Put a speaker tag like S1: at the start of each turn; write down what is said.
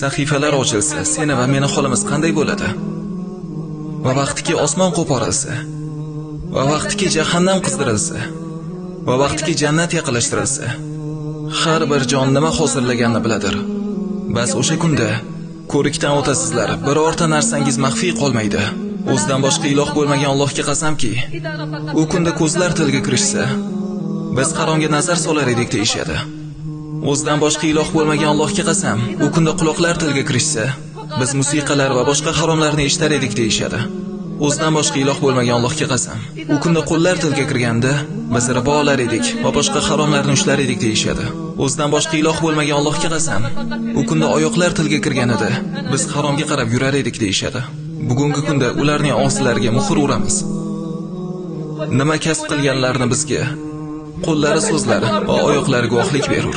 S1: sahifalar ochilsa, seni va meni holimiz qanday bo'ladi? Va vaqtiki osmon qo'porilsa, va vaqtiki jahannam qizdirilsa, va vaqtiki jannat yaqinlashtirilsa, har bir jon nima hozirlaganini biladir. Bas o'sha kunda ko'rikdan o'tasizlar, birorta narsangiz maxfiy qolmaydi. O'zidan boshqa iloh bo'lmagan Allohga qasamki, u kunda ko'zlar tilga kirishsa, biz haromga nazar solar edik deyishadi. O'zidan boshqa iloh bo'lmagan Allohga qasam, u kunda quloqlar tilga kirishsa, biz musiqalar va boshqa haromlarni eshitar edik deyishadi. O'zidan boshqa iloh bo'lmagan Allohga qasam, u kunda qo'llar tilga kirganda biz ribo olar edik va boshqa haromlarni ushlar edik deyishadi. O'zidan boshqa iloh bo'lmagan Allohga qasam, u kunda oyoqlar tilga kirganida biz haromga qarab yurar edik deyishadi. Bugungi kunda ularning og'zlariga muhr uramiz. Nima kasb qilganlarni bizga qo'llari so'zlari va oyoqlari guvohlik berur.